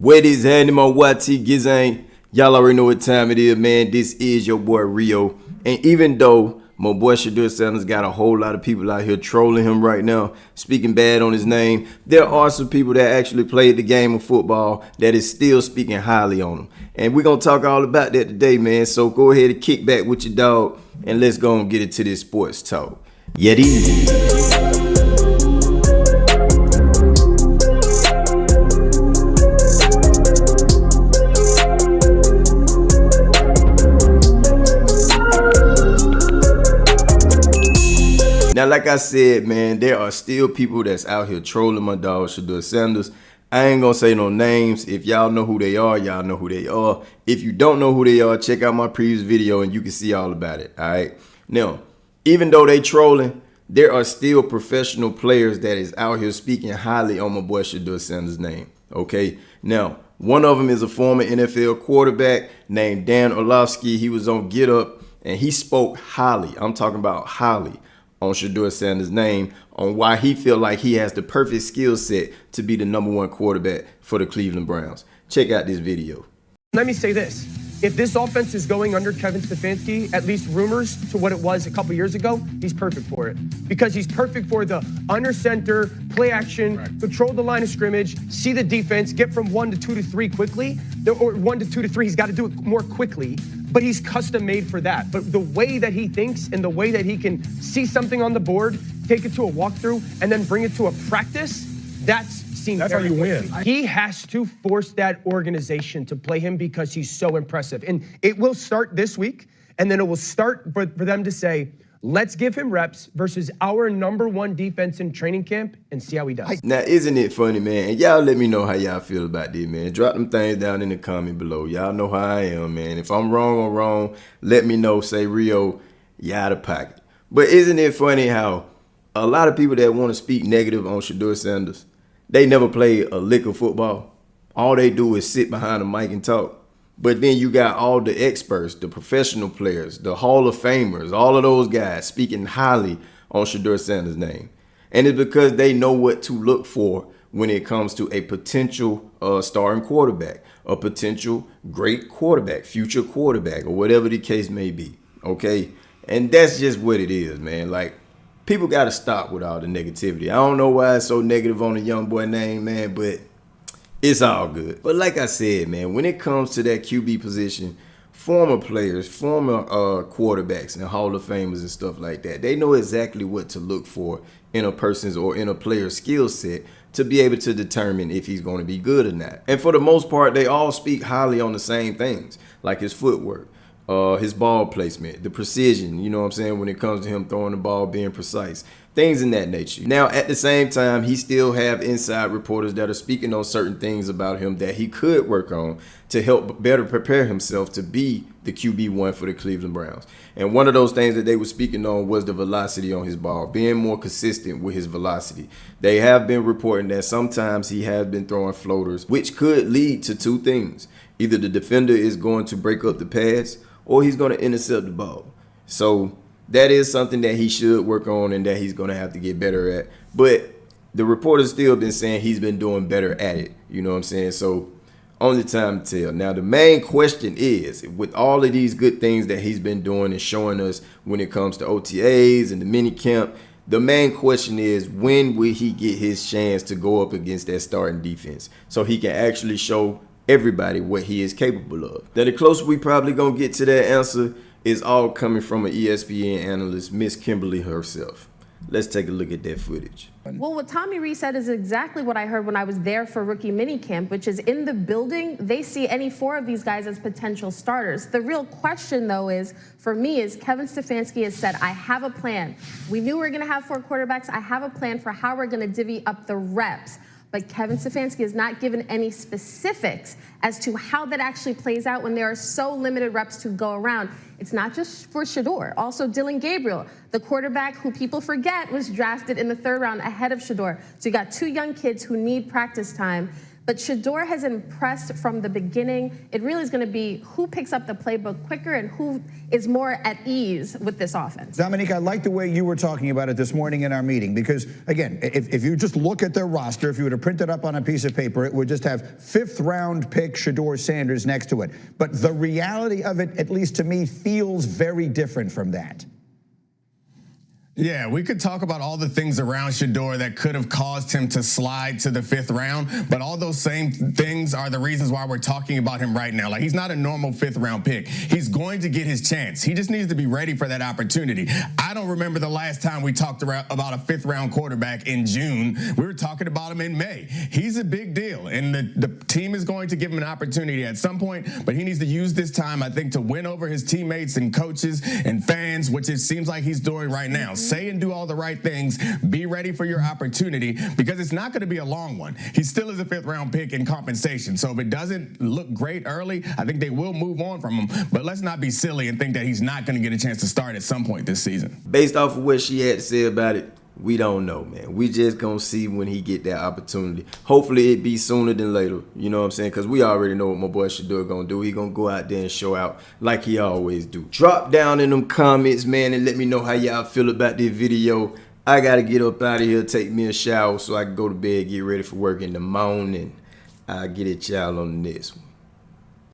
What is happening, my YT Gizang? Y'all already know what time it is, man. This is your boy Rio. And even though my boy Shedeur got a whole lot of people out here trolling him right now, speaking bad on his name, there are some people that actually played the game of football that is still speaking highly on him. And we're going to talk all about that today, man. So go ahead and kick back with your dog, and let's go and get into this sports talk. Yeti. Now, like I said, man, there are still people that's out here trolling my dog, Shedeur Sanders. I ain't gonna say no names. If y'all know who they are, y'all know who they are. If you don't know who they are, check out my previous video and you can see all about it, all right? Now, even though they trolling, there are still professional players that is out here speaking highly on my boy Shedeur Sanders' name, okay? Now, one of them is a former NFL quarterback named Dan Orlovsky. He was on Get Up and he spoke highly. I'm talking about highly on Shedeur Sanders' name, on why he feel like he has the perfect skill set to be the #1 quarterback for the Cleveland Browns. Check out this video. Let me say this. If this offense is going under Kevin Stefanski, at least rumors to what it was a couple years ago, he's perfect for it. Because he's perfect for the under center, play action, control the line of scrimmage, see the defense, get from 1 to 2 to 3 quickly, or 1 to 2 to 3, he's got to do it more quickly. But he's custom made for that. But the way that he thinks and the way that he can see something on the board, take it to a walkthrough, and then bring it to a practice, that's how you win. He has to force that organization to play him because he's so impressive. And it will start this week, and then it will start for them to say, let's give him reps versus our #1 defense in training camp and see how he does. Now, isn't it funny, man? And y'all let me know how y'all feel about this, man. Drop them things down in the comment below. Y'all know how I am, man. If I'm wrong or wrong, let me know. Say, Rio, you out of pocket. But isn't it funny how a lot of people that want to speak negative on Shedeur Sanders, they never play a lick of football. All they do is sit behind a mic and talk. But then you got all the experts, the professional players, the Hall of Famers, all of those guys speaking highly on Shedeur Sanders' name. And it's because they know what to look for when it comes to a potential starting quarterback, a potential great quarterback, future quarterback, or whatever the case may be, okay? And that's just what it is, man. Like, people got to stop with all the negativity. I don't know why it's so negative on the young boy name, man, but it's all good. But like I said, man, when it comes to that QB position, former players, former quarterbacks and Hall of Famers and stuff like that, they know exactly what to look for in a person's or in a player's skill set to be able to determine if he's going to be good or not. And for the most part, they all speak highly on the same things, like his footwork, his ball placement, the precision, you know what I'm saying, when it comes to him throwing the ball, being precise, things in that nature. Now, at the same time, he still have inside reporters that are speaking on certain things about him that he could work on to help better prepare himself to be the QB1 for the Cleveland Browns. And one of those things that they were speaking on was the velocity on his ball, being more consistent with his velocity. They have been reporting that sometimes he has been throwing floaters, which could lead to two things. Either the defender is going to break up the pass or he's going to intercept the ball. So that is something that he should work on and that he's going to have to get better at. But the reporters still been saying he's been doing better at it. You know what I'm saying? So only time to tell. Now, the main question is, with all of these good things that he's been doing and showing us when it comes to OTAs and the mini camp, the main question is, when will he get his chance to go up against that starting defense so he can actually show everybody what he is capable of? Now, the closer we probably gonna get to that answer is all coming from an ESPN analyst, Miss Kimberly herself. Let's take a look at that footage. Well, what Tommy Rees said is exactly what I heard when I was there for rookie minicamp, which is in the building, they see any 4 of these guys as potential starters. The real question, though, is, for me, is Kevin Stefanski has said, I have a plan. We knew we were going to have 4 quarterbacks. I have a plan for how we're going to divvy up the reps. But Kevin Stefanski has not given any specifics as to how that actually plays out when there are so limited reps to go around. It's not just for Shedeur. Also, Dillon Gabriel, the quarterback who people forget was drafted in the 3rd round ahead of Shedeur. So you got 2 young kids who need practice time. But Shedeur has impressed from the beginning. It really is going to be who picks up the playbook quicker and who is more at ease with this offense. Dominique, I like the way you were talking about it this morning in our meeting because, again, if you just look at their roster, if you were to print it up on a piece of paper, it would just have fifth-round pick Shedeur Sanders next to it. But the reality of it, at least to me, feels very different from that. Yeah, we could talk about all the things around Shedeur that could have caused him to slide to the 5th round, but all those same things are the reasons why we're talking about him right now. Like, he's not a normal 5th round pick. He's going to get his chance. He just needs to be ready for that opportunity. I don't remember the last time we talked about a 5th round quarterback in June. We were talking about him in May. He's a big deal, and the team is going to give him an opportunity at some point, but he needs to use this time, I think, to win over his teammates and coaches and fans, which it seems like he's doing right now. Say and do all the right things. Be ready for your opportunity because it's not going to be a long one. He still is a 5th round pick in compensation. So if it doesn't look great early, I think they will move on from him. But let's not be silly and think that he's not going to get a chance to start at some point this season. Based off of what she had to say about it, we don't know, man. We just gonna see when he get that opportunity. Hopefully it be sooner than later. You know what I'm saying? Because we already know what my boy Shedeur gonna do. He gonna go out there and show out like he always do. Drop down in them comments, man, and let me know how y'all feel about this video. I gotta get up out of here, take me a shower so I can go to bed, get ready for work in the morning. I'll get at y'all on the next one.